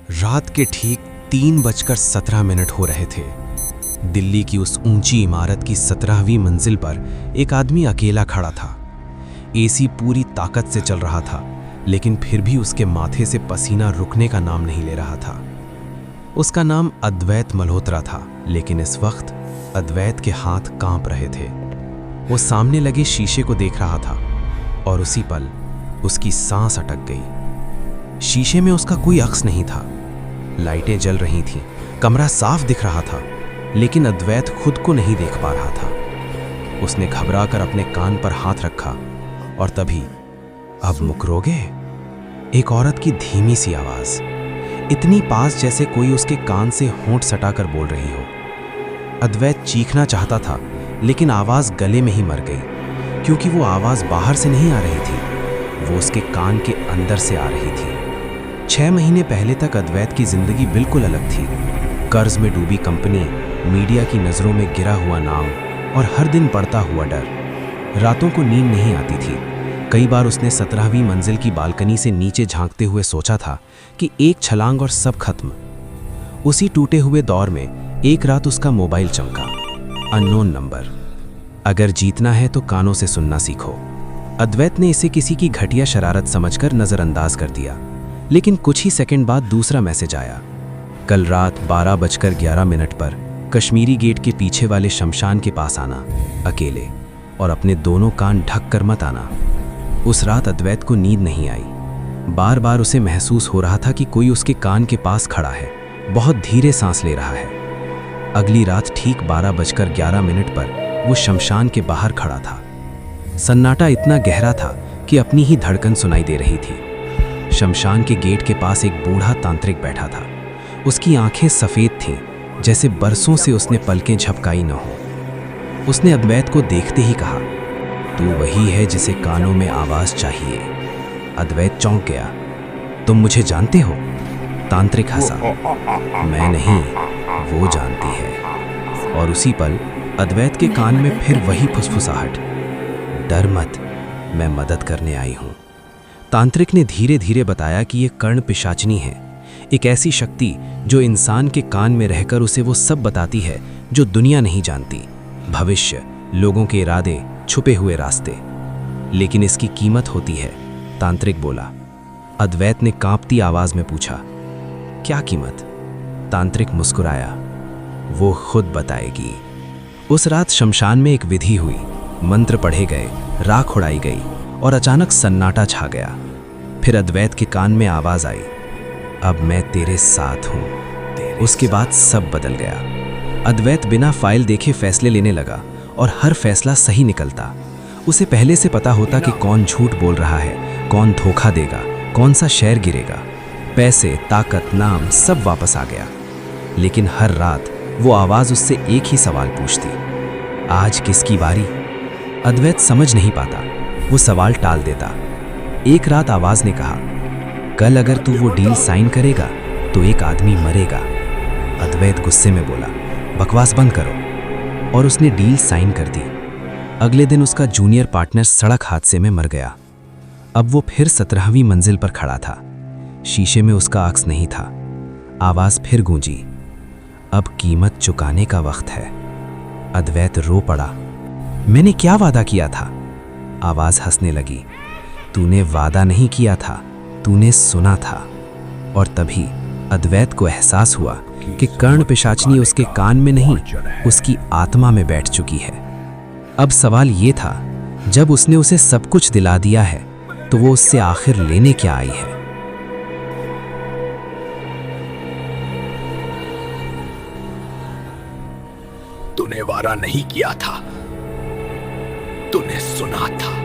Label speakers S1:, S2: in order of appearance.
S1: रात के ठीक 3:17 हो रहे थे। दिल्ली की उस ऊंची इमारत की 17वीं मंजिल पर एक आदमी अकेला खड़ा था। एसी पूरी ताकत से चल रहा था, लेकिन फिर भी उसके माथे से पसीना रुकने का नाम नहीं ले रहा था। उसका नाम अद्वैत मल्होत्रा था, लेकिन इस वक्त अद्वैत के हाथ कांप रहे थे। वो सामने लगे शीशे को देख रहा था और उसी पल उसकी सांस अटक गई। शीशे में उसका कोई अक्स नहीं था। लाइटें जल रही थीं, कमरा साफ दिख रहा था, लेकिन अद्वैत खुद को नहीं देख पा रहा था। उसने घबराकर अपने कान पर हाथ रखा और तभी, अब मुकरोगे? एक औरत की धीमी सी आवाज, इतनी पास जैसे कोई उसके कान से होंठ सटाकर बोल रही हो। अद्वैत चीखना चाहता था, लेकिन आवाज गले में ही मर गई, क्योंकि वो आवाज बाहर से नहीं आ रही थी, वो उसके कान के अंदर से आ रही थी। 6 महीने पहले तक अद्वैत की जिंदगी बिल्कुल अलग थी। कर्ज में डूबी कंपनी, मीडिया की नजरों में गिरा हुआ नाम और हर दिन बढ़ता हुआ डर। रातों को नींद नहीं आती थी। कई बार उसने 17वीं मंजिल की बालकनी से नीचे झांकते हुए सोचा था कि एक छलांग और सब खत्म। उसी टूटे हुए दौर में एक रात उसका मोबाइल चमका। Unknown number. अगर जीतना है तो कानों से सुनना सीखो। अद्वैत ने इसे किसी की घटिया शरारत समझकर नजरअंदाज कर दिया, लेकिन कुछ ही सेकंड बाद दूसरा मैसेज आया। कल रात 12:11 पर कश्मीरी गेट के पीछे वाले शमशान के पास आना, अकेले, और अपने दोनों कान ढक कर मत आना। उस रात अद्वैत को नींद नहीं आई। बार बार उसे महसूस हो रहा था कि कोई उसके कान के पास खड़ा है, बहुत धीरे सांस ले रहा है। अगली रात ठीक 12:11 पर वो शमशान के बाहर खड़ा था। सन्नाटा इतना गहरा था कि अपनी ही धड़कन सुनाई दे रही थी। शमशान के गेट के पास एक बूढ़ा तांत्रिक बैठा था। उसकी आंखें सफेद थीं, जैसे बरसों से उसने पलकें झपकाई न हो। उसने अद्वैत को देखते ही कहा, तू वही है जिसे कानों में आवाज चाहिए। अद्वैत चौंक गया। तुम मुझे जानते हो? तांत्रिक हंसा। मैं नहीं, वो जानती है। और उसी पल अद्वैत के कान में फिर वही फुसफुसाहट, डर मत, मैं मदद करने आई हूं। तांत्रिक ने धीरे धीरे बताया कि ये कर्ण पिशाचिनी है, एक ऐसी शक्ति जो इंसान के कान में रहकर उसे वो सब बताती है जो दुनिया नहीं जानती। भविष्य, लोगों के इरादे, छुपे हुए रास्ते। लेकिन इसकी कीमत होती है, तांत्रिक बोला। अद्वैत ने कांपती आवाज में पूछा, क्या कीमत? तांत्रिक मुस्कुराया, वो खुद बताएगी। उस रात शमशान में एक विधि हुई, मंत्र पढ़े गए, राख उड़ाई गई और अचानक सन्नाटा छा गया। फिर अद्वैत के कान में आवाज आई, अब मैं तेरे साथ हूं। उसके बाद सब बदल गया। अद्वैत बिना फाइल देखे फैसले लेने लगा और हर फैसला सही निकलता। उसे पहले से पता होता कि कौन झूठ बोल रहा है, कौन धोखा देगा, कौन सा शेर गिरेगा। पैसे, ताकत, नाम सब वापस आ गया। लेकिन हर रात वो आवाज उससे एक ही सवाल पूछती, आज किसकी बारी? अद्वैत समझ नहीं पाता, वो सवाल टाल देता। एक रात आवाज ने कहा, कल अगर तू वो डील साइन करेगा तो एक आदमी मरेगा। अद्वैत गुस्से में बोला, बकवास बंद करो, और उसने डील साइन कर दी। अगले दिन उसका जूनियर पार्टनर सड़क हादसे में मर गया। अब वो फिर 17वीं मंजिल पर खड़ा था। शीशे में उसका अक्स नहीं था। आवाज फिर गूंजी, अब कीमत चुकाने का वक्त है। अद्वैत रो पड़ा, मैंने क्या वादा किया था? आवाज हंसने लगी, तूने वादा नहीं किया था, तूने सुना था। और तभी अद्वैत को एहसास हुआ कि कर्ण पिशाचिनी उसके कान में नहीं, उसकी आत्मा में बैठ चुकी है। अब सवाल ये था, जब उसने उसे सब कुछ दिला दिया है, तो वो उससे आखिर लेने क्या आई है?
S2: तूने वादा नहीं किया था, तूने सुना था।